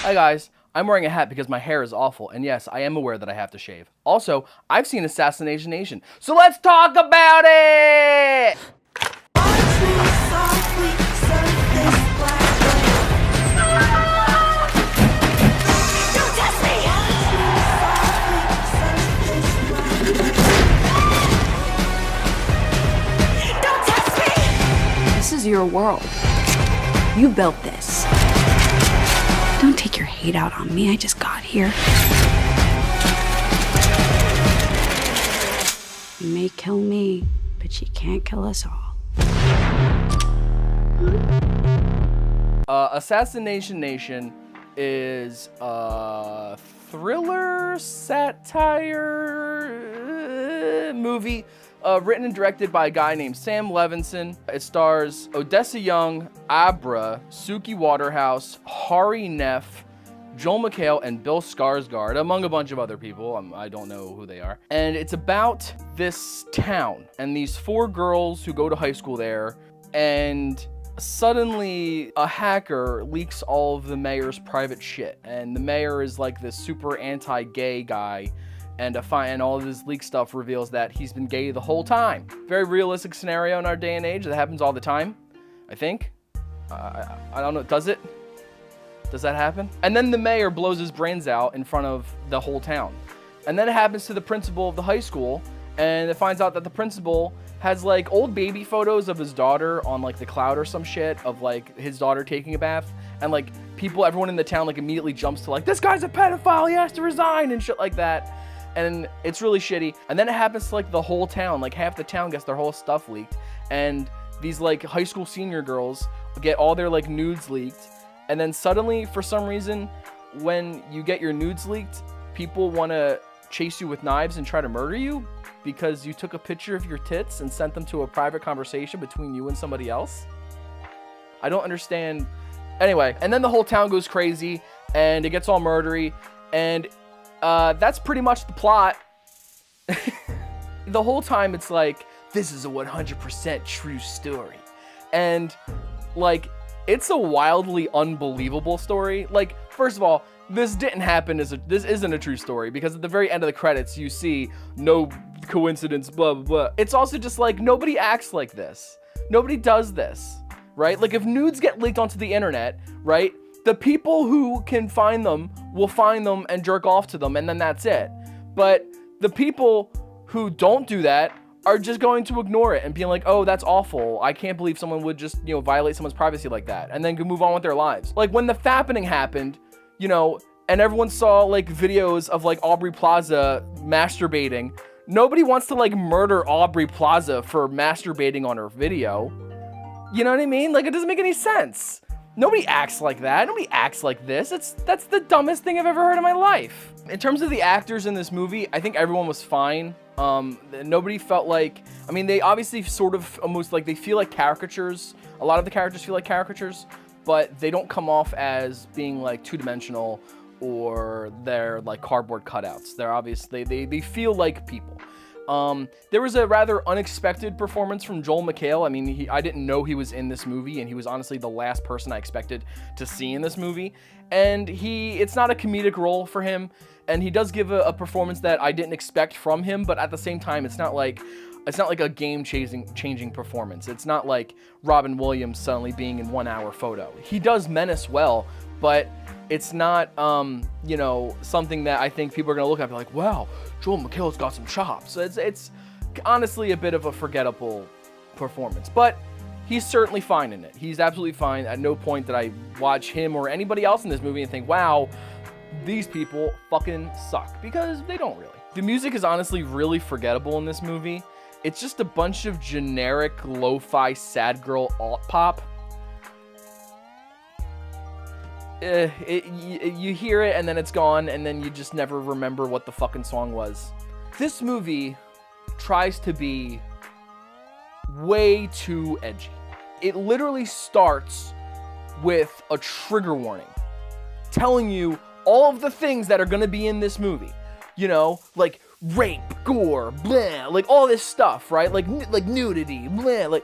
Hi guys, I'm wearing a hat because my hair is awful, and yes, I am aware that I have to shave. Also, I've seen Assassination, so let's talk about it! This is your world. You built this. Don't take your hate out on me. I just got here. You may kill me, but you can't kill us all. Assassination is a thriller satire movie written and directed by a guy named Sam Levinson. It stars Odessa Young, Abra, Suki Waterhouse, Hari Neff, Joel McHale, and Bill Skarsgård, among a bunch of other people. I don't know who they are. And it's about this town and these 4 girls who go to high school there, and suddenly a hacker leaks all of the mayor's private shit, and the mayor is like this super anti-gay guy, and all of this leak stuff reveals that he's been gay the whole time. Very realistic scenario in our day and age. That happens all the time, I think. I don't know, does it? Does that happen? And then the mayor blows his brains out in front of the whole town. And then it happens to the principal of the high school, and it finds out that the principal has like old baby photos of his daughter on like the cloud or some shit of like his daughter taking a bath, and like everyone in the town like immediately jumps to like, this guy's a pedophile, he has to resign and shit like that. And it's really shitty. And then it happens to like the whole town, like half the town gets their whole stuff leaked, and these like high school senior girls get all their like nudes leaked. And then suddenly, for some reason, when you get your nudes leaked, people want to chase you with knives and try to murder you because you took a picture of your tits and sent them to a private conversation between you and somebody else. I don't understand. Anyway, and then the whole town goes crazy and it gets all murdery, and that's pretty much the plot. The whole time it's like, this is a 100% true story. And like, it's a wildly unbelievable story. Like, first of all, this didn't happen this isn't a true story, because at the very end of the credits, you see no coincidence, blah, blah, blah. It's also just like, nobody acts like this. Nobody does this, right? Like, if nudes get leaked onto the internet, right? The people who can find them will find them and jerk off to them, and then that's it. But the people who don't do that are just going to ignore it and being like, oh, that's awful. I can't believe someone would just, violate someone's privacy like that, and then move on with their lives. Like, when the fappening happened, and everyone saw like videos of like Aubrey Plaza masturbating, nobody wants to like murder Aubrey Plaza for masturbating on her video. You know what I mean? Like, it doesn't make any sense. Nobody acts like that. Nobody acts like this. That's the dumbest thing I've ever heard in my life. In terms of the actors in this movie, I think everyone was fine. Nobody felt like, they obviously sort of almost like they feel like caricatures. A lot of the characters feel like caricatures, but they don't come off as being like two-dimensional or they're like cardboard cutouts. They're obviously, they feel like people. There was a rather unexpected performance from Joel McHale. I didn't know he was in this movie, and he was honestly the last person I expected to see in this movie. And it's not a comedic role for him, and he does give a performance that I didn't expect from him, but at the same time, it's not like a game-changing performance. It's not like Robin Williams suddenly being in 1 hour photo. He does menace well, but it's not, something that I think people are gonna look at and be like, wow, Joel McHale's got some chops. So it's honestly a bit of a forgettable performance, but he's certainly fine in it. He's absolutely fine. At no point did I watch him or anybody else in this movie and think, wow, these people fucking suck, because they don't really. The music is honestly really forgettable in this movie. It's just a bunch of generic lo-fi sad girl alt pop. You hear it and then it's gone, and then you just never remember what the fucking song was. This movie tries to be way too edgy. It literally starts with a trigger warning telling you all of the things that are going to be in this movie. Like rape, gore, blah, like all this stuff, right? Like nudity, blah,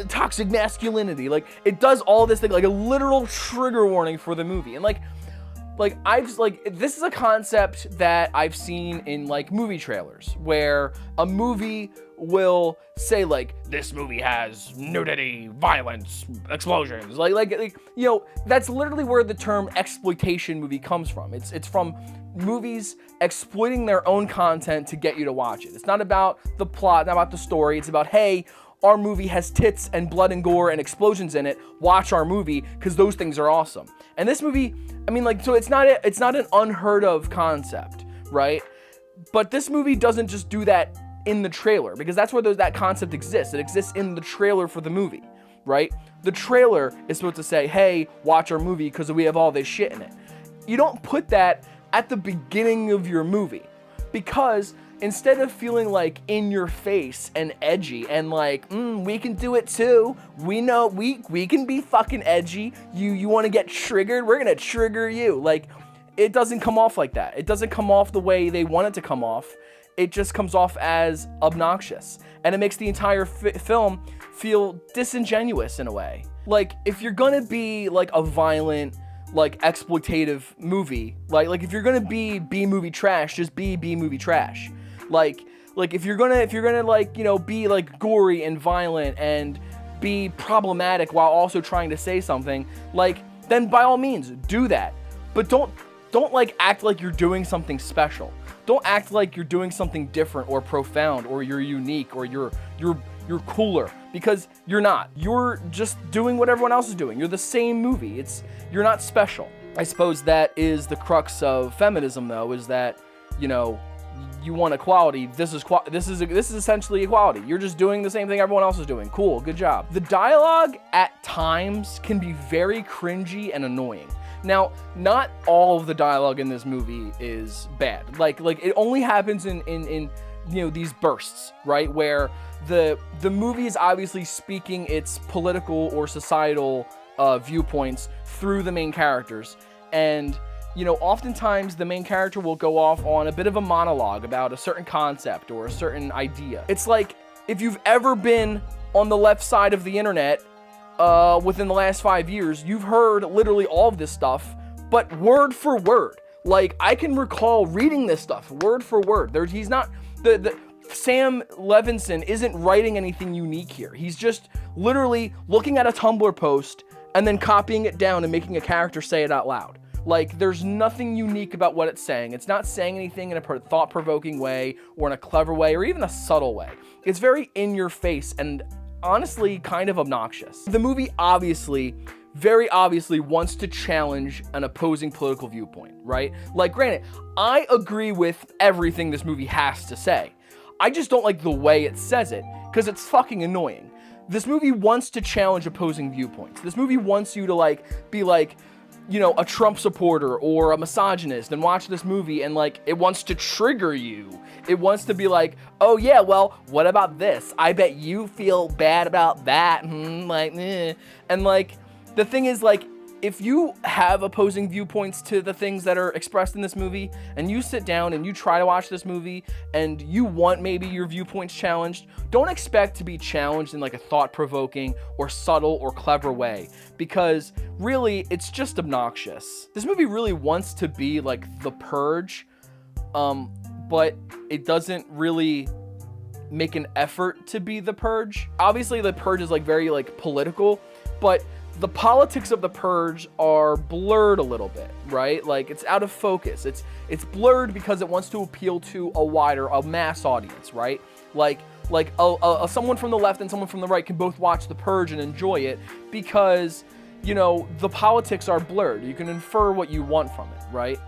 toxic masculinity. Like it does all this thing, like a literal trigger warning for the movie. And this is a concept that I've seen in like movie trailers where a movie will say like, this movie has nudity, violence, explosions. That's literally where the term exploitation movie comes from. It's from movies exploiting their own content to get you to watch it. It's not about the plot, not about the story. It's about, hey, our movie has tits and blood and gore and explosions in it. Watch our movie because those things are awesome. And this movie, so it's not an unheard of concept, right? But this movie doesn't just do that in the trailer, because that's where that concept exists. It exists in the trailer for the movie, right? The trailer is supposed to say, hey, watch our movie because we have all this shit in it. You don't put that at the beginning of your movie, because instead of feeling like in your face and edgy and like, we can do it too. We know we can be fucking edgy. You want to get triggered? We're going to trigger you. Like, it doesn't come off like that. It doesn't come off the way they want it to come off. It just comes off as obnoxious, and it makes the entire film feel disingenuous in a way. Like, if you're gonna be like a violent, like exploitative movie, like if you're gonna be B-movie trash, just be B-movie trash. Like if you're gonna like, be like gory and violent and be problematic while also trying to say something, like, then by all means do that. But don't like act like you're doing something special. Don't act like you're doing something different or profound or you're unique or you're cooler, because you're not. You're just doing what everyone else is doing. You're the same movie. You're not special. I suppose that is the crux of feminism, though, is that, you want equality. This is essentially equality. You're just doing the same thing everyone else is doing. Cool, good job. The dialogue at times can be very cringy and annoying. Now, not all of the dialogue in this movie is bad. Like it only happens in these bursts, right? Where the movie is obviously speaking its political or societal viewpoints through the main characters. And, oftentimes the main character will go off on a bit of a monologue about a certain concept or a certain idea. It's like, if you've ever been on the left side of the internet within the last 5 years, you've heard literally all of this stuff, but word for word. Like, I can recall reading this stuff word for word. He's not, Sam Levinson isn't writing anything unique here. He's just literally looking at a Tumblr post and then copying it down and making a character say it out loud. Like, there's nothing unique about what it's saying. It's not saying anything in a thought-provoking way or in a clever way or even a subtle way. It's very in your face and honestly kind of obnoxious. The movie very obviously wants to challenge an opposing political viewpoint, right? Like, granted, I agree with everything this movie has to say. I just don't like the way it says it, because it's fucking annoying. This movie wants to challenge opposing viewpoints. This movie wants you to be a Trump supporter or a misogynist and watch this movie, and it wants to trigger you. It wants to be like, oh yeah, well, what about this? I bet you feel bad about that. And the thing is, if you have opposing viewpoints to the things that are expressed in this movie, and you sit down and you try to watch this movie and you want maybe your viewpoints challenged, don't expect to be challenged in a thought-provoking or subtle or clever way, because really it's just obnoxious. This movie really wants to be like The Purge, but it doesn't really make an effort to be The Purge. Obviously The Purge is very political, but the politics of The Purge are blurred a little bit, right? It's out of focus. It's blurred because it wants to appeal to a mass audience, right? Someone from the left and someone from the right can both watch The Purge and enjoy it because, the politics are blurred. You can infer what you want from it, right?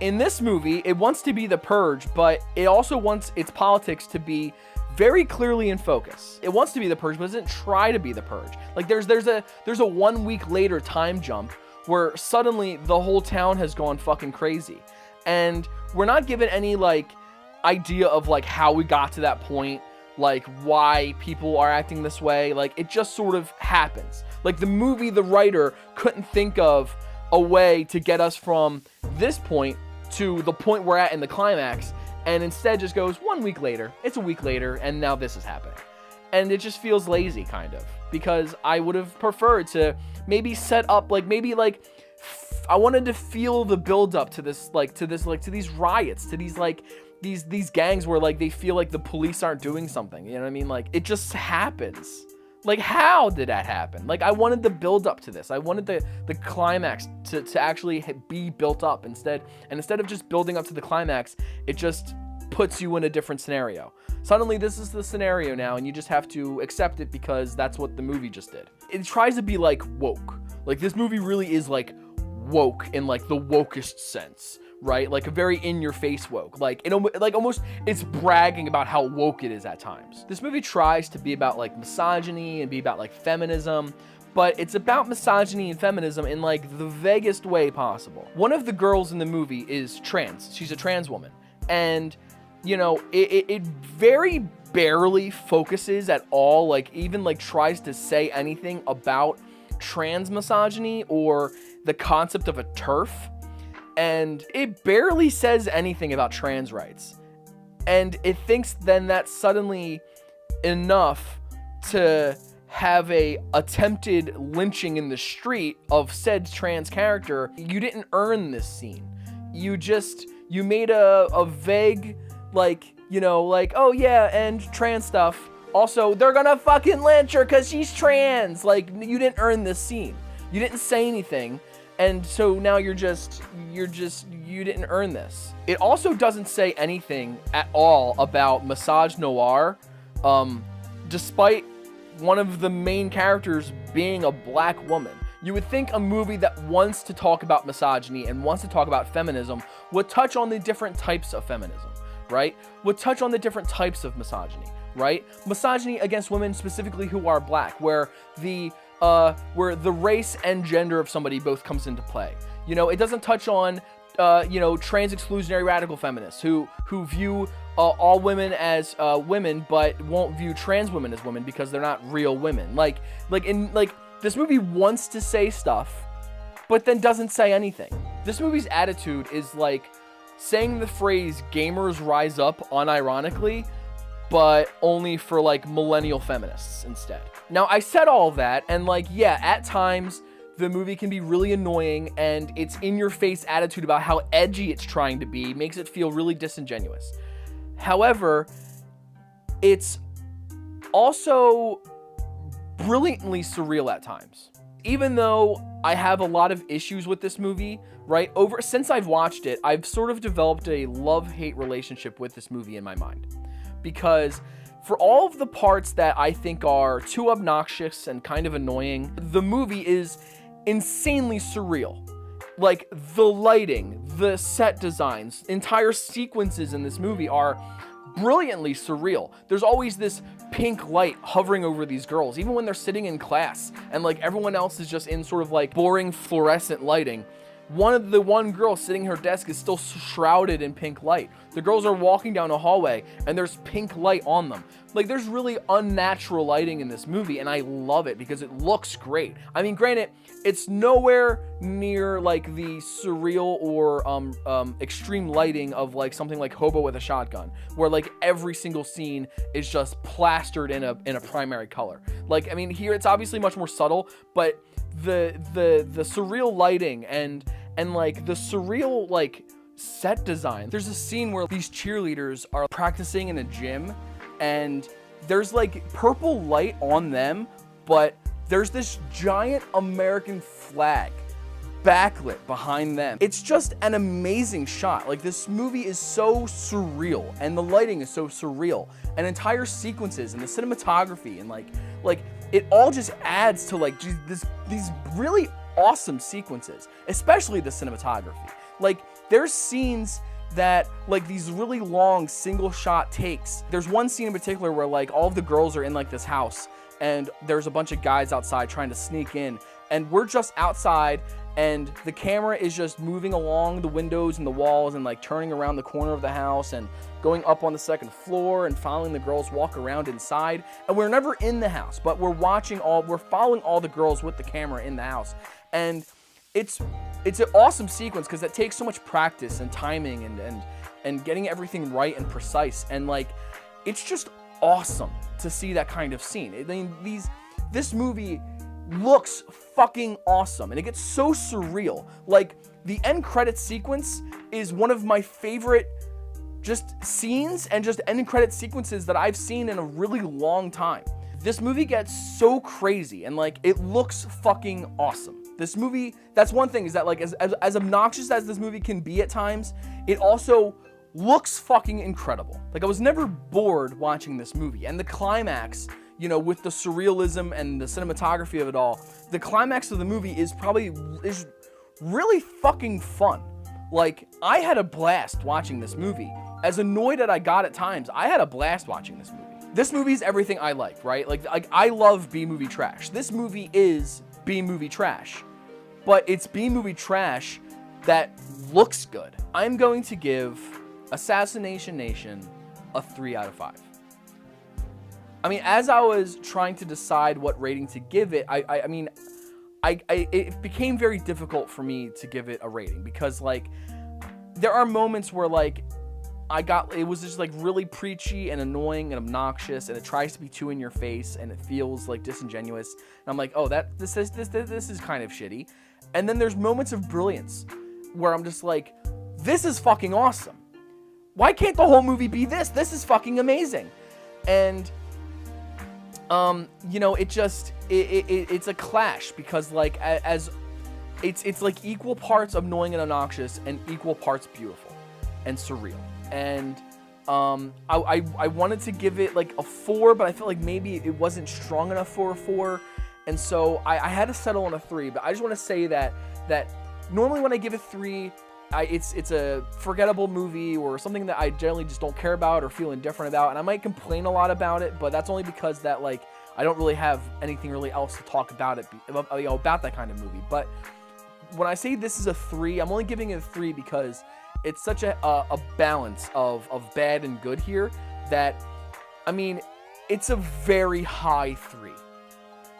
In this movie, it wants to be The Purge, but it also wants its politics to be very clearly in focus. It wants to be The Purge, but doesn't try to be The Purge. There's a 1 week later time jump where suddenly the whole town has gone fucking crazy, and we're not given any idea of how we got to that point, why people are acting this way. It just sort of happens. The movie, the writer couldn't think of a way to get us from this point to the point we're at in the climax, and instead just goes 1 week later, it's a week later, and now this is happening. And it just feels lazy, kind of, because I would have preferred to maybe set up, like, maybe, like, I wanted to feel the build up to this, to these riots, to these, like, these gangs where, like, they feel like the police aren't doing something, you know what I mean? Like, it just happens. Like, how did that happen? Like, I wanted the build up to this. I wanted the climax to actually be built up instead. And instead of just building up to the climax, it just puts you in a different scenario. Suddenly, this is the scenario now, and you just have to accept it because that's what the movie just did. It tries to be, like, woke. Like, this movie really is, like, woke in, like, the wokest sense, right? Like, a very in-your-face woke. Like, almost, it's bragging about how woke it is at times. This movie tries to be about, like, misogyny and be about, like, feminism, but it's about misogyny and feminism in, like, the vaguest way possible. One of the girls in the movie is trans. She's a trans woman. And, you know, it very barely focuses at all, like, even, like, tries to say anything about trans misogyny or the concept of a TERF. And it barely says anything about trans rights. And it thinks then that's suddenly enough to have a attempted lynching in the street of said trans character. You didn't earn this scene. You made a vague, like, you know, like, oh yeah, and trans stuff. Also, they're gonna fucking lynch her because she's trans. Like, you didn't earn this scene. You didn't say anything. And so now you didn't earn this. It also doesn't say anything at all about misogynoir, despite one of the main characters being a black woman. You would think a movie that wants to talk about misogyny and wants to talk about feminism would touch on the different types of feminism, right? Would touch on the different types of misogyny, right? Misogyny against women specifically who are black, where the race and gender of somebody both comes into play. You know, it doesn't touch on, you know, trans exclusionary radical feminists who view all women as women, but won't view trans women as women because they're not real women. Like this movie wants to say stuff, but then doesn't say anything. This movie's attitude is like saying the phrase "gamers rise up" unironically, but only for, like, millennial feminists instead. Now, I said all that, and, like, yeah, at times, the movie can be really annoying, and its in-your-face attitude about how edgy it's trying to be makes it feel really disingenuous. However, it's also brilliantly surreal at times. Even though I have a lot of issues with this movie, right, since I've watched it, I've sort of developed a love-hate relationship with this movie in my mind. Because for all of the parts that I think are too obnoxious and kind of annoying, the movie is insanely surreal. Like, the lighting, the set designs, entire sequences in this movie are brilliantly surreal. There's always this pink light hovering over these girls, even when they're sitting in class and, like, everyone else is just in sort of, like, boring fluorescent lighting. One girl sitting at her desk is still shrouded in pink light. The girls are walking down a hallway and there's pink light on them. Like, there's really unnatural lighting in this movie, and I love it because it looks great. I mean, granted, it's nowhere near, like, the surreal or extreme lighting of, like, something like Hobo with a Shotgun, where, like, every single scene is just plastered in a primary color. Like, I mean, here it's obviously much more subtle, but the surreal lighting and like the surreal, like, set design. There's a scene where these cheerleaders are practicing in a gym and there's, like, purple light on them, but there's this giant American flag backlit behind them. It's just an amazing shot. Like, this movie is so surreal and the lighting is so surreal, and entire sequences and the cinematography and like it all just adds to, like, these really awesome sequences, especially the cinematography. Like, there's scenes that, like, these really long single shot takes. There's one scene in particular where, like, all of the girls are in, like, this house and there's a bunch of guys outside trying to sneak in, and we're just outside and the camera is just moving along the windows and the walls and, like, turning around the corner of the house and going up on the second floor and following the girls walk around inside. And we're never in the house, but we're following all the girls with the camera in the house. And it's an awesome sequence because it takes so much practice and timing and getting everything right and precise, and like it's just awesome to see that kind of scene. I mean, this movie looks fucking awesome, and it gets so surreal. Like, the end credit sequence is one of my favorite just scenes and just end credit sequences that I've seen in a really long time. This movie gets so crazy, and like it looks fucking awesome. This movie, that's one thing, is that like as obnoxious as this movie can be at times, it also looks fucking incredible. Like, I was never bored watching this movie, and the climax, you know, with the surrealism and the cinematography of it all, the climax of the movie is really fucking fun. Like, I had a blast watching this movie. As annoyed as I got at times, I had a blast watching this movie. This movie is everything I like, right? Like I love B-movie trash. This movie is B-movie trash, but it's B-movie trash that looks good. I'm going to give Assassination Nation a 3 out of 5. I mean, as I was trying to decide what rating to give it, I mean, it became very difficult for me to give it a rating because, like, there are moments where, like, it was just, like, really preachy and annoying and obnoxious, and it tries to be too in your face, and it feels, like, disingenuous, and I'm like, oh, this is kind of shitty. And then there's moments of brilliance where I'm just like, this is fucking awesome. Why can't the whole movie be this? This is fucking amazing. And you know, it's a clash because, like, as it's like equal parts annoying and obnoxious and equal parts beautiful and surreal. And I wanted to give it like a 4, but I felt like maybe it wasn't strong enough for a 4, and so I had to settle on a 3. But I just want to say that normally when I give it 3, it's a forgettable movie or something that I generally just don't care about or feel indifferent about, and I might complain a lot about it, but that's only because that, like, I don't really have anything really else to talk about about that kind of movie. But when I say this is a 3, I'm only giving it a 3 because it's such a balance of bad and good here that, I mean, it's a very high 3.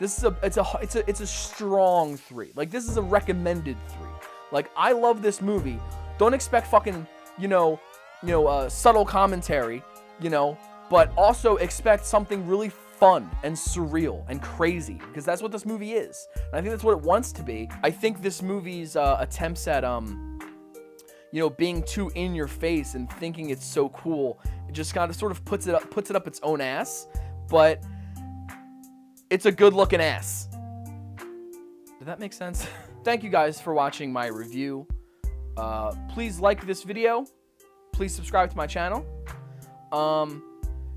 This is it's a strong 3. Like, this is a recommended 3. Like, I love this movie. Don't expect fucking, subtle commentary, but also expect something really fun and surreal and crazy, because that's what this movie is. And I think that's what it wants to be. I think this movie's attempts at, being too in your face and thinking it's so cool, it just kind of sort of puts it up its own ass, but it's a good looking ass. Did that make sense? Thank you guys for watching my review. Please like this video. Please subscribe to my channel.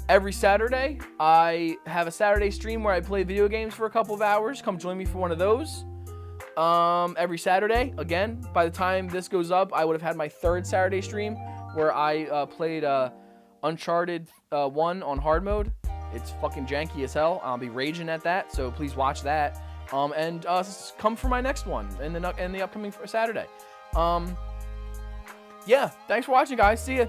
Every Saturday, I have a Saturday stream where I play video games for a couple of hours. Come join me for one of those. Every Saturday. Again, by the time this goes up, I would have had my 3rd Saturday stream where I played Uncharted 1 on hard mode. It's fucking janky as hell. I'll be raging at that, so please watch that. And come for my next one in the upcoming Saturday. Yeah, thanks for watching, guys. See ya.